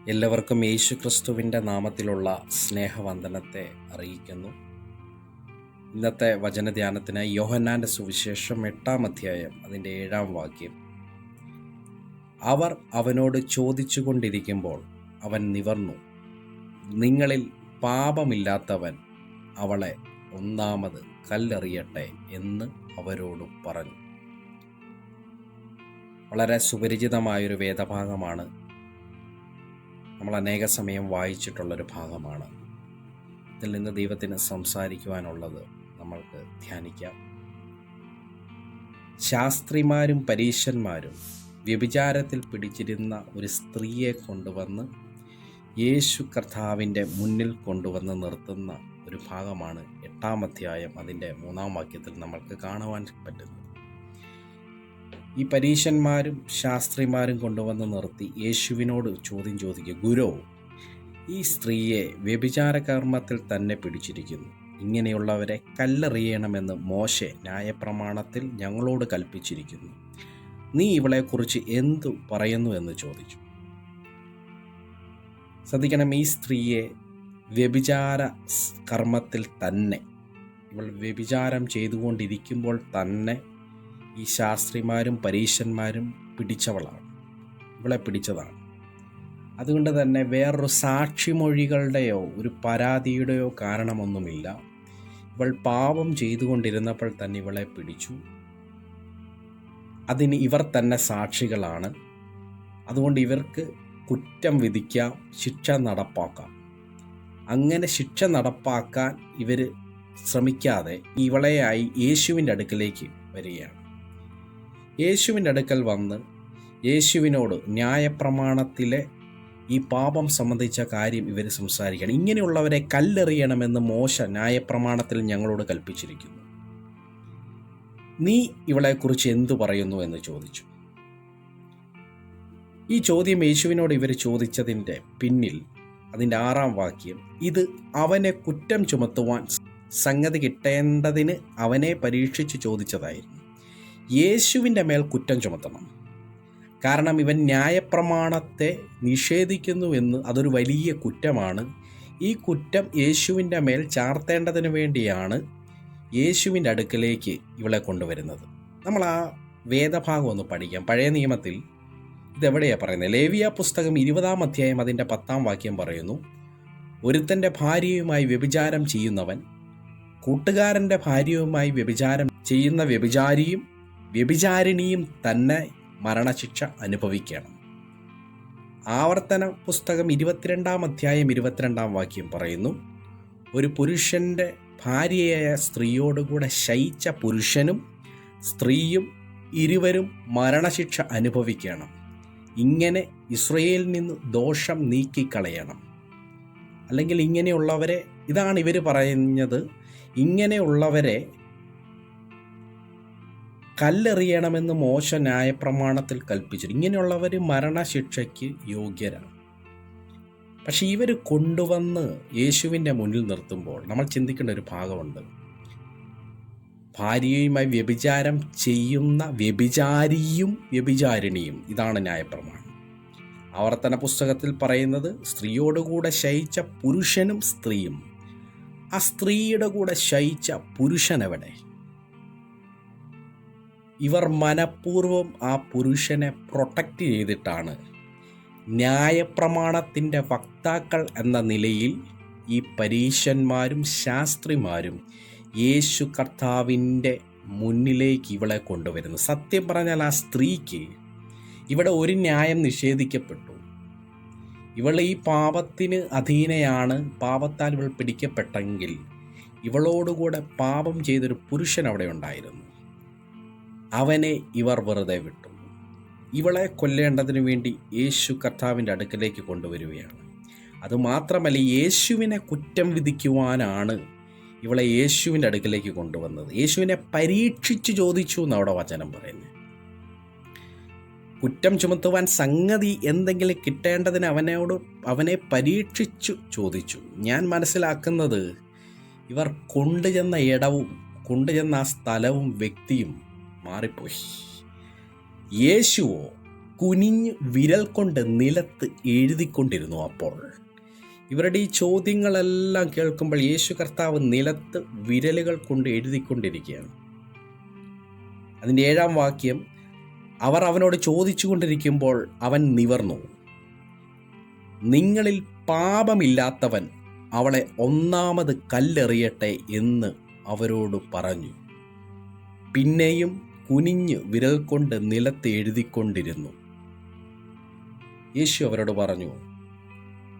എല്ലാവർക്കും യേശുക്രിസ്തുവിൻ്റെ നാമത്തിലുള്ള സ്നേഹവന്ദനത്തെ അറിയിക്കുന്നു. ഇന്നത്തെ വചനധ്യാനത്തിന് യോഹന്നാൻ്റെ സുവിശേഷം 8-ാം അധ്യായം അതിൻ്റെ 7-ാം വാക്യം. അവർ അവനോട് ചോദിച്ചു കൊണ്ടിരിക്കുമ്പോൾ അവൻ നിവർന്നു, നിങ്ങളിൽ പാപമില്ലാത്തവൻ അവളെ ഒന്നാമത് കല്ലെറിയട്ടെ എന്ന് അവരോട് പറഞ്ഞു. വളരെ സുപരിചിതമായൊരു വേദഭാഗമാണ്. നമ്മൾ അനേക സമയം വായിച്ചിട്ടുള്ളൊരു ഭാഗമാണ്. ഇതിൽ നിന്ന് ദൈവത്തിന് സംസാരിക്കുവാനുള്ളത് നമ്മൾക്ക് ധ്യാനിക്കാം. ശാസ്ത്രിമാരും പരീശന്മാരും വ്യഭിചാരത്തിൽ പിടിച്ചിരുന്ന ഒരു സ്ത്രീയെ കൊണ്ടുവന്ന് യേശു കർത്താവിൻ്റെ മുന്നിൽ കൊണ്ടുവന്ന് നിർത്തുന്ന ഒരു ഭാഗമാണ് 8-ാം അധ്യായം അതിൻ്റെ 3-ാം വാക്യത്തിൽ നമ്മൾക്ക് കാണുവാൻ പറ്റുന്നത്. ഈ പരീശന്മാരും ശാസ്ത്രിമാരും കൊണ്ടുവന്ന് നിർത്തി യേശുവിനോട് ചോദ്യം ചോദിക്കുക, ഗുരോ, ഈ സ്ത്രീയെ വ്യഭിചാര കർമ്മത്തിൽ തന്നെ പിടിച്ചിരിക്കുന്നു. ഇങ്ങനെയുള്ളവരെ കല്ലെറിയണമെന്ന് മോശെ ന്യായപ്രമാണത്തിൽ ഞങ്ങളോട് കൽപ്പിച്ചിരിക്കുന്നു. നീ ഇവളെക്കുറിച്ച് എന്തു പറയുന്നു എന്ന് ചോദിച്ചു. ശ്രദ്ധിക്കണം, ഈ സ്ത്രീയെ വ്യഭിചാര കർമ്മത്തിൽ തന്നെ, ഇവൾ വ്യഭിചാരം ചെയ്തുകൊണ്ടിരിക്കുമ്പോൾ തന്നെ ഈ ശാസ്ത്രിമാരും പരീശന്മാരും പിടിച്ചവളാണ്, ഇവളെ പിടിച്ചതാണ്. അതുകൊണ്ട് തന്നെ വേറൊരു സാക്ഷിമൊഴികളുടെയോ ഒരു പരാതിയുടെയോ കാരണമൊന്നുമില്ല. ഇവൾ പാപം ചെയ്തുകൊണ്ടിരുന്നപ്പോൾ തന്നെ ഇവളെ പിടിച്ചു. അതിന് ഇവർ തന്നെ സാക്ഷികളാണ്. അതുകൊണ്ട് ഇവർക്ക് കുറ്റം വിധിക്കാം, ശിക്ഷ നടപ്പാക്കാം. അങ്ങനെ ശിക്ഷ നടപ്പാക്കാൻ ഇവർ ശ്രമിക്കാതെ ഇവളെയായി യേശുവിൻ്റെ അടുക്കലേക്ക് വരികയാണ്. യേശുവിൻ്റെ അടുക്കൽ വന്ന് യേശുവിനോട് ന്യായപ്രമാണത്തിലെ ഈ പാപം സംബന്ധിച്ച കാര്യം ഇവർ സംസാരിക്കുകയാണ്. ഇങ്ങനെയുള്ളവരെ കല്ലെറിയണമെന്ന് മോശ ന്യായപ്രമാണത്തിൽ ഞങ്ങളോട് കൽപ്പിച്ചിരിക്കുന്നു. നീ ഇവളെക്കുറിച്ച് എന്തു പറയുന്നു എന്ന് ചോദിച്ചു. ഈ ചോദ്യം യേശുവിനോട് ഇവർ ചോദിച്ചതിൻ്റെ പിന്നിൽ അതിൻ്റെ 6-ാം വാക്യം, ഇത് അവനെ കുറ്റം ചുമത്തുവാൻ സംഗതി കിട്ടേണ്ടതിന് അവനെ പരീക്ഷിച്ച് ചോദിച്ചതായിരുന്നു. യേശുവിൻ്റെ മേൽ കുറ്റം ചുമത്തണം. കാരണം ഇവൻ ന്യായപ്രമാണത്തെ നിഷേധിക്കുന്നുവെന്ന് അതൊരു വലിയ കുറ്റമാണ്. ഈ കുറ്റം യേശുവിൻ്റെ മേൽ ചാർത്തേണ്ടതിന് വേണ്ടിയാണ് യേശുവിൻ്റെ അടുക്കലേക്ക് ഇവളെ കൊണ്ടുവരുന്നത്. നമ്മൾ ആ വേദഭാഗം ഒന്ന് പഠിക്കാം. പഴയ നിയമത്തിൽ ഇതെവിടെയാണ് പറയുന്നത്? ലേവിയ പുസ്തകം 20-ാം അധ്യായം അതിൻ്റെ 10-ാം വാക്യം പറയുന്നു, ഒരുത്തൻ്റെ ഭാര്യയുമായി വ്യഭിചാരം ചെയ്യുന്നവൻ കൂട്ടുകാരൻ്റെ ഭാര്യയുമായി വ്യഭിചാരം ചെയ്യുന്ന വ്യഭിചാരിയും വ്യഭിചാരിണിയും തന്നെ മരണശിക്ഷ അനുഭവിക്കണം. ആവർത്തന പുസ്തകം 22-ാം അധ്യായം 22-ാം വാക്യം പറയുന്നു, ഒരു പുരുഷൻ്റെ ഭാര്യയായ സ്ത്രീയോടുകൂടെ ശയിച്ച പുരുഷനും സ്ത്രീയും ഇരുവരും മരണശിക്ഷ അനുഭവിക്കണം. ഇങ്ങനെ ഇസ്രയേലിൽ നിന്ന് ദോഷം നീക്കിക്കളയണം. അല്ലെങ്കിൽ ഇങ്ങനെയുള്ളവരെ, ഇതാണ് ഇവർ പറയുന്നത്, ഇങ്ങനെയുള്ളവരെ കല്ലെറിയണമെന്ന് മോശ ന്യായപ്രമാണത്തിൽ കൽപ്പിച്ചിട്ട് ഇങ്ങനെയുള്ളവർ മരണശിക്ഷയ്ക്ക് യോഗ്യരാണ്. പക്ഷെ ഇവർ കൊണ്ടുവന്ന് യേശുവിൻ്റെ മുന്നിൽ നിർത്തുമ്പോൾ നമ്മൾ ചിന്തിക്കേണ്ട ഒരു ഭാഗമുണ്ട്. ഭാര്യയുമായി വ്യഭിചാരം ചെയ്യുന്ന വ്യഭിചാരിയും വ്യഭിചാരിണിയും, ഇതാണ് ന്യായപ്രമാണം. ആവർത്തന പുസ്തകത്തിൽ പറയുന്നത് സ്ത്രീയോടുകൂടെ ശയിച്ച പുരുഷനും സ്ത്രീയും. ആ സ്ത്രീയുടെ കൂടെ ശയിച്ച പുരുഷനെവിടെ? ഇവർ മനഃപൂർവ്വം ആ പുരുഷനെ പ്രൊട്ടക്റ്റ് ചെയ്തിട്ടാണ് ന്യായപ്രമാണത്തിൻ്റെ വക്താക്കൾ എന്ന നിലയിൽ ഈ പരീശന്മാരും ശാസ്ത്രിമാരും യേശു കർത്താവിൻ്റെ മുന്നിലേക്ക് ഇവളെ കൊണ്ടുവരുന്നു. സത്യം പറഞ്ഞാൽ ആ സ്ത്രീക്ക് ഇവിടെ ഒരു ന്യായം നിഷേധിക്കപ്പെട്ടു. ഇവൾ ഈ പാപത്തിന് അധീനയാണ്. പാപത്താൽ ഇവൾ പിടിക്കപ്പെട്ടെങ്കിൽ ഇവളോടുകൂടെ പാപം ചെയ്തൊരു പുരുഷൻ അവിടെ ഉണ്ടായിരുന്നു. അവനെ ഇവർ വെറുതെ വിട്ടു. ഇവളെ കൊല്ലേണ്ടതിനു വേണ്ടി യേശു കർത്താവിൻ്റെ അടുക്കലേക്ക് കൊണ്ടുവരികയാണ്. അതുമാത്രമല്ല, യേശുവിനെ കുറ്റം വിധിക്കുവാനാണ് ഇവളെ യേശുവിൻ്റെ അടുക്കലേക്ക് കൊണ്ടുവന്നത്. യേശുവിനെ പരീക്ഷിച്ച് ചോദിച്ചു എന്ന് അവിടെ വചനം പറയുന്നത്. കുറ്റം ചുമത്തുവാൻ സംഗതി എന്തെങ്കിലും കിട്ടേണ്ടതിന് അവനെ പരീക്ഷിച്ചു ചോദിച്ചു. ഞാൻ മനസ്സിലാക്കുന്നത് ഇവർ കൊണ്ടുചെന്ന ഇടവും കൊണ്ടുചെന്ന ആ സ്ഥലവും വ്യക്തിയും മാറിപ്പോയി. യേശുവോ കുനിഞ്ഞ് വിരൽ കൊണ്ട് നിലത്ത് എഴുതിക്കൊണ്ടിരുന്നു. അപ്പോൾ ഇവരുടെ ഈ ചോദ്യങ്ങളെല്ലാം കേൾക്കുമ്പോൾ യേശു കർത്താവ് നിലത്ത് വിരലുകൾ കൊണ്ട് എഴുതിക്കൊണ്ടിരിക്കുകയാണ്. അതിൻ്റെ 7-ാം വാക്യം, അവർ അവനോട് ചോദിച്ചു കൊണ്ടിരിക്കുമ്പോൾ അവൻ നിവർന്നു, നിങ്ങളിൽ പാപമില്ലാത്തവൻ അവളെ ഒന്നാമത് കല്ലെറിയട്ടെ എന്ന് അവരോട് പറഞ്ഞു. പിന്നെയും കുനിഞ്ഞ് വിരൽ കൊണ്ട് നിലത്ത് എഴുതിക്കൊണ്ടിരുന്നു. യേശു അവരോട് പറഞ്ഞു,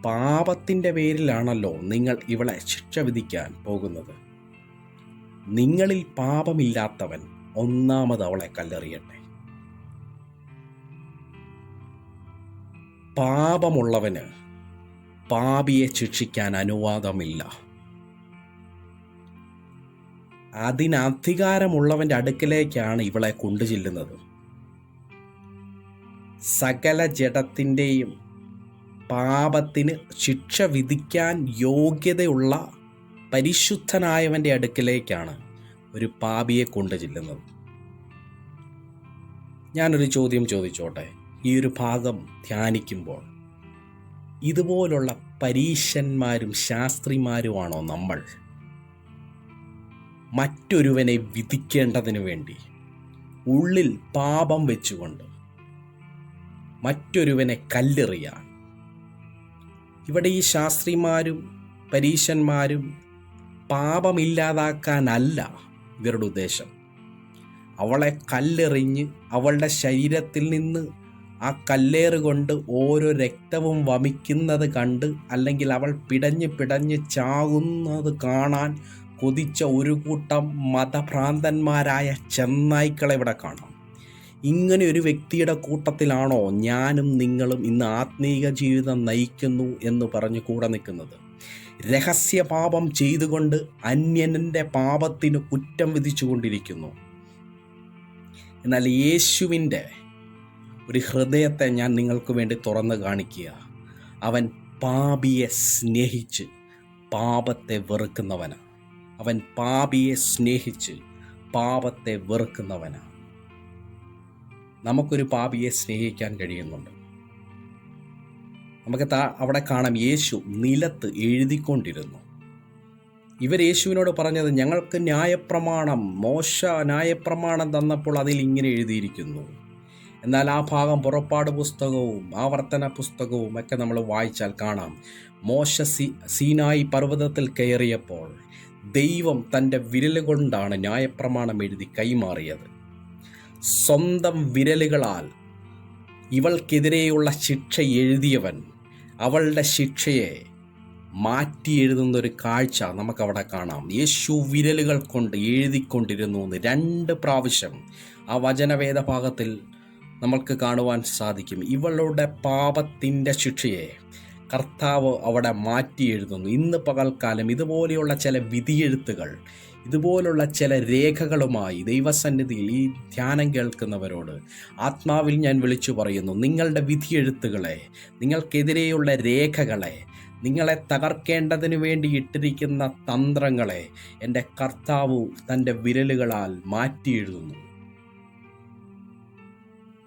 പാപത്തിൻ്റെ പേരിലാണല്ലോ നിങ്ങൾ ഇവളെ ശിക്ഷ വിധിക്കാൻ പോകുന്നത്. നിങ്ങളിൽ പാപമില്ലാത്തവൻ ഒന്നാമത് അവളെ കല്ലെറിയട്ടെ. പാപമുള്ളവന് പാപിയെ ശിക്ഷിക്കാൻ അനുവാദമില്ല. അതിനധികാരമുള്ളവൻ്റെ അടുക്കലേക്കാണ് ഇവളെ കൊണ്ടുചെല്ലുന്നത്. സകല ജഡത്തിൻ്റെയും പാപത്തിന് ശിക്ഷ വിധിക്കാൻ യോഗ്യതയുള്ള പരിശുദ്ധനായവൻ്റെ അടുക്കലേക്കാണ് ഒരു പാപിയെ കൊണ്ടുചെല്ലുന്നത്. ഞാനൊരു ചോദ്യം ചോദിച്ചോട്ടെ. ഈ ഒരു ഭാഗം ധ്യാനിക്കുമ്പോൾ ഇതുപോലുള്ള പരീശന്മാരും ശാസ്ത്രിമാരുമാണോ നമ്മൾ? മറ്റൊരുവനെ വിധിക്കേണ്ടതിനു വേണ്ടി ഉള്ളിൽ പാപം വെച്ചുകൊണ്ട് മറ്റൊരുവനെ കല്ലെറിയാൻ. ഇവിടെ ഈ ശാസ്ത്രിമാരും പരീശന്മാരും പാപമില്ലാതാക്കാനല്ല ഇവരുടെ ഉദ്ദേശം. അവളെ കല്ലെറിഞ്ഞ് അവളുടെ ശരീരത്തിൽ നിന്ന് ആ കല്ലേറ് കൊണ്ട് ഓരോ രക്തവും വമിക്കുന്നത് കണ്ട്, അല്ലെങ്കിൽ അവൾ പിടഞ്ഞ് ചാകുന്നത് കാണാൻ കൊതിച്ച ഒരു കൂട്ടം മതഭ്രാന്തന്മാരായ ചെന്നായ്ക്കളെ ഇവിടെ കാണാം. ഇങ്ങനെ ഒരു വ്യക്തിയുടെ കൂട്ടത്തിലാണോ ഞാനും നിങ്ങളും ഇന്ന് ആത്മീക ജീവിതം നയിക്കുന്നു എന്ന് പറഞ്ഞ് കൂടെ നിൽക്കുന്നത്? രഹസ്യ പാപം ചെയ്തുകൊണ്ട് അന്യൻ്റെ പാപത്തിന് കുറ്റം വിധിച്ചുകൊണ്ടിരിക്കുന്നു. എന്നാൽ യേശുവിൻ്റെ ഒരു ഹൃദയത്തെ ഞാൻ നിങ്ങൾക്ക് വേണ്ടി തുറന്ന് കാണിക്കുക. അവൻ പാപിയെ സ്നേഹിച്ച് പാപത്തെ വെറുക്കുന്നവനാണ്. അവൻ പാപിയെ സ്നേഹിച്ച് പാപത്തെ വെറുക്കുന്നവനാണ്. നമുക്കൊരു പാപിയെ സ്നേഹിക്കാൻ കഴിയുന്നുണ്ട്. നമുക്ക് അവിടെ കാണാം, യേശു നിലത്ത് എഴുതിക്കൊണ്ടിരുന്നു. ഇവർ യേശുവിനോട് പറഞ്ഞത്, ഞങ്ങൾക്ക് ന്യായപ്രമാണം, മോശ ന്യായപ്രമാണം തന്നപ്പോൾ അതിൽ ഇങ്ങനെ എഴുതിയിരിക്കുന്നു. എന്നാൽ ആ ഭാഗം പുറപ്പാട് പുസ്തകവും ആവർത്തന പുസ്തകവും ഒക്കെ നമ്മൾ വായിച്ചാൽ കാണാം, മോശ സീനായി പർവ്വതത്തിൽ കയറിയപ്പോൾ ദൈവം തൻ്റെ വിരലുകൊണ്ടാണ് ന്യായപ്രമാണം എഴുതി കൈമാറിയത്. സ്വന്തം വിരലുകളാൽ ഇവൾക്കെതിരെയുള്ള ശിക്ഷ എഴുതിയവൻ അവളുടെ ശിക്ഷയെ മാറ്റി എഴുതുന്നൊരു കാഴ്ച നമുക്കവിടെ കാണാം. യേശു വിരലുകൾ കൊണ്ട് എഴുതിക്കൊണ്ടിരുന്നു എന്ന് 2 പ്രാവശ്യം ആ വചനവേദ ഭാഗത്തിൽ നമ്മൾക്ക് കാണുവാൻ സാധിക്കും. ഇവളുടെ പാപത്തിൻ്റെ ശിക്ഷയെ കർത്താവ് അവിടെ മാറ്റി എഴുതുന്നു. ഇന്ന് പകൽക്കാലം ഇതുപോലെയുള്ള ചില വിധിയെഴുത്തുകൾ, ഇതുപോലുള്ള ചില രേഖകളുമായി ദൈവസന്നിധിയിൽ ഈ ധ്യാനം കേൾക്കുന്നവരോട് ആത്മാവിൽ ഞാൻ വിളിച്ചു പറയുന്നു, നിങ്ങളുടെ വിധിയെഴുത്തുകളെ, നിങ്ങൾക്കെതിരെയുള്ള രേഖകളെ, നിങ്ങളെ തകർക്കേണ്ടതിനു വേണ്ടി ഇട്ടിരിക്കുന്ന തന്ത്രങ്ങളെ എൻ്റെ കർത്താവ് തൻ്റെ വിരലുകളാൽ മാറ്റി എഴുതുന്നു.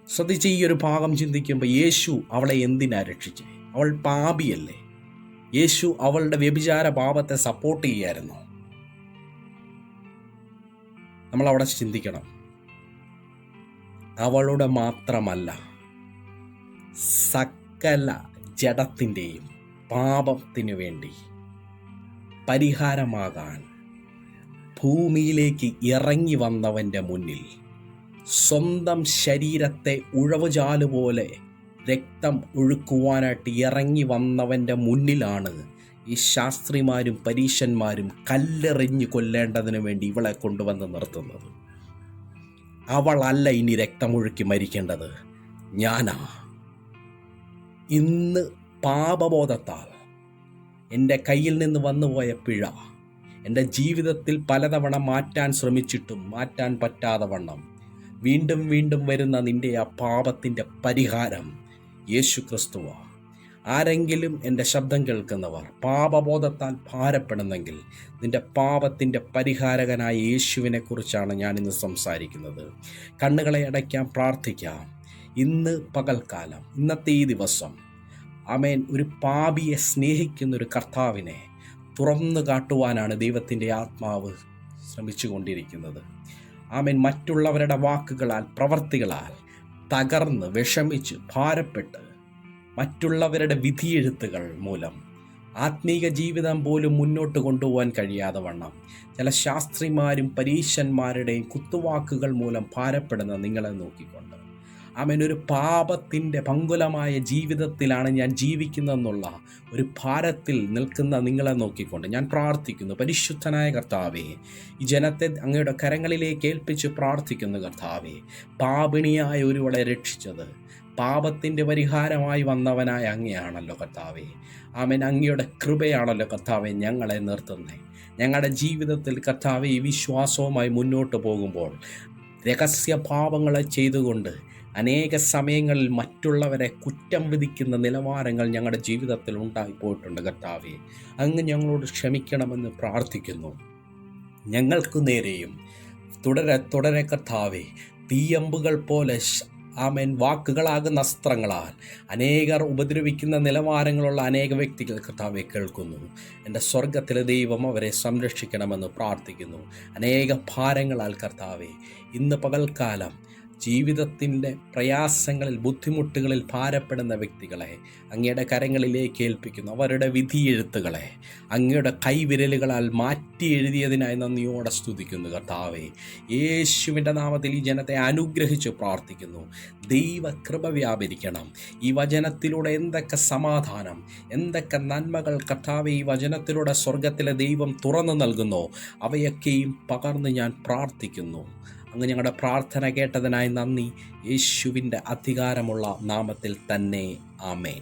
ശ്രദ്ധിച്ച് ഈ ഒരു ഭാഗം ചിന്തിക്കുമ്പോൾ, യേശു അവളെ എന്തിനാ രക്ഷിച്ചേ? അവൾ പാപിയല്ലേ? യേശു അവളുടെ വ്യഭിചാര പാപത്തെ സപ്പോർട്ട് ചെയ്യായിരുന്നു. നമ്മളവിടെ ചിന്തിക്കണം. അവളുടെ മാത്രമല്ല, സകല ജഡത്തിൻ്റെയും പാപത്തിനു വേണ്ടി പരിഹാരമാകാൻ ഭൂമിയിലേക്ക് ഇറങ്ങി വന്നവൻ്റെ മുന്നിൽ സ്വന്തം ശരീരത്തെ ഉഴവുചാലുപോലെ രക്തം ഒഴുക്കുവാനായിട്ട് ഇറങ്ങി വന്നവൻ്റെ മുന്നിലാണ് ഈ ശാസ്ത്രിമാരും പരീശന്മാരും കല്ലെറിഞ്ഞ് കൊല്ലേണ്ടതിനു വേണ്ടി ഇവളെ കൊണ്ടുവന്ന് നിർത്തുന്നത്. അവളല്ല ഇനി രക്തമൊഴുക്കി മരിക്കേണ്ടത്, ഞാനാ. ഇന്ന് പാപബോധത്താൽ എൻ്റെ കയ്യിൽ നിന്ന് വന്നുപോയ പിഴ എൻ്റെ ജീവിതത്തിൽ പലതവണ മാറ്റാൻ ശ്രമിച്ചിട്ടും മാറ്റാൻ പറ്റാതെ വണ്ണം വീണ്ടും വീണ്ടും വരുന്ന നിൻ്റെ ആ പാപത്തിൻ്റെ പരിഹാരം യേശു ക്രിസ്തുവാ. ആരെങ്കിലും എൻ്റെ ശബ്ദം കേൾക്കുന്നവർ പാപബോധത്താൽ ഭാരപ്പെടുന്നെങ്കിൽ നിൻ്റെ പാപത്തിൻ്റെ പരിഹാരകനായ യേശുവിനെ കുറിച്ചാണ് ഞാനിന്ന് സംസാരിക്കുന്നത്. കണ്ണുകളെ അടയ്ക്കാം, പ്രാർത്ഥിക്കാം. ഇന്ന് പകൽക്കാലം, ഇന്നത്തെ ഈ ദിവസം ആമേൻ, ഒരു പാപിയെ സ്നേഹിക്കുന്നൊരു കർത്താവിനെ തുറന്നു കാട്ടുവാനാണ് ദൈവത്തിൻ്റെ ആത്മാവ് ശ്രമിച്ചു കൊണ്ടിരിക്കുന്നത്. ആമേൻ, മറ്റുള്ളവരുടെ വാക്കുകളാൽ, പ്രവർത്തികളാൽ തകർന്ന് വിഷമിച്ച് ഭാരപ്പെട്ട് മറ്റുള്ളവരുടെ വിധിയെഴുത്തുകൾ മൂലം ആത്മീക ജീവിതം പോലും മുന്നോട്ട് കൊണ്ടുപോകാൻ കഴിയാതെ വണ്ണം ചില ശാസ്ത്രിമാരും പരീശന്മാരുടെയും കുത്തുവാക്കുകൾ മൂലം ഭാരപ്പെടുന്ന നിങ്ങളെ നോക്കിക്കൊണ്ട് ആമേൻ, ഒരു പാപത്തിൻ്റെ പങ്കുലമായ ജീവിതത്തിലാണ് ഞാൻ ജീവിക്കുന്നതെന്നുള്ള ഒരു ഭാരത്തിൽ നിൽക്കുന്ന നിങ്ങളെ നോക്കിക്കൊണ്ട് ഞാൻ പ്രാർത്ഥിക്കുന്നു. പരിശുദ്ധനായ കർത്താവേ, ഈ ജനത്തെ അങ്ങയുടെ കരങ്ങളിലേക്ക് ഏൽപ്പിച്ച് പ്രാർത്ഥിക്കുന്നു. കർത്താവേ, പാപിണിയായ ഒരുവളെ രക്ഷിച്ചത് പാപത്തിൻ്റെ പരിഹാരമായി വന്നവനായ അങ്ങയാണല്ലോ കർത്താവേ. ആമേൻ, അങ്ങയുടെ കൃപയാണല്ലോ കർത്താവേ ഞങ്ങളെ നിർത്തുന്നത്. ഞങ്ങളുടെ ജീവിതത്തിൽ കർത്താവേ, ഈ വിശ്വാസവുമായി മുന്നോട്ട് പോകുമ്പോൾ രഹസ്യ പാപങ്ങളെ ചെയ്തുകൊണ്ട് അനേക സമയങ്ങളിൽ മറ്റുള്ളവരെ കുറ്റം വിധിക്കുന്ന നിലവാരങ്ങൾ ഞങ്ങളുടെ ജീവിതത്തിൽ ഉണ്ടായിപ്പോയിട്ടുണ്ട്. കർത്താവേ, അങ്ങ് ഞങ്ങളോട് ക്ഷമിക്കണമെന്ന് പ്രാർത്ഥിക്കുന്നു. ഞങ്ങൾക്ക് നേരെയും തുടരെ കർത്താവേ, തീയമ്പുകൾ പോലെ ആമേൻ വാക്കുകളാകുന്ന അസ്ത്രങ്ങളാൽ അനേകർ ഉപദ്രവിക്കുന്ന നിലവാരങ്ങളുള്ള അനേക വ്യക്തികൾ കർത്താവെ കേൾക്കുന്നു. എൻ്റെ സ്വർഗത്തിലെ ദൈവം അവരെ സംരക്ഷിക്കണമെന്ന് പ്രാർത്ഥിക്കുന്നു. അനേക ഭാരങ്ങളാൽ കർത്താവെ, ഇന്ന് പകൽക്കാലം ജീവിതത്തിൻ്റെ പ്രയാസങ്ങളിൽ, ബുദ്ധിമുട്ടുകളിൽ ഭാരപ്പെടുന്ന വ്യക്തികളെ അങ്ങയുടെ കരങ്ങളിലേക്ക് ഏൽപ്പിക്കുന്നു. അവരുടെ വിധിയെഴുത്തുകളെ അങ്ങയുടെ കൈവിരലുകളാൽ മാറ്റി എഴുതിയതിനായി നന്ദിയോടെ സ്തുതിക്കുന്നു. കർത്താവേ, യേശുവിൻ്റെ നാമത്തിൽ ഈ ജനത്തെ അനുഗ്രഹിച്ച് പ്രാർത്ഥിക്കുന്നു. ദൈവകൃപ വ്യാപരിക്കണം. ഈ വചനത്തിലൂടെ എന്തൊക്കെ സമാധാനം, എന്തൊക്കെ നന്മകൾ കർത്താവേ ഈ വചനത്തിലൂടെ സ്വർഗത്തിലെ ദൈവം തുറന്നു നൽകുന്നോ അവയൊക്കെയും പകർന്ന് ഞാൻ പ്രാർത്ഥിക്കുന്നു. അങ്ങ് ഞങ്ങളുടെ പ്രാർത്ഥന കേട്ടതിനായി നന്ദി. യേശുവിൻ്റെ അധികാരമുള്ള നാമത്തിൽ തന്നെ. ആമേൻ.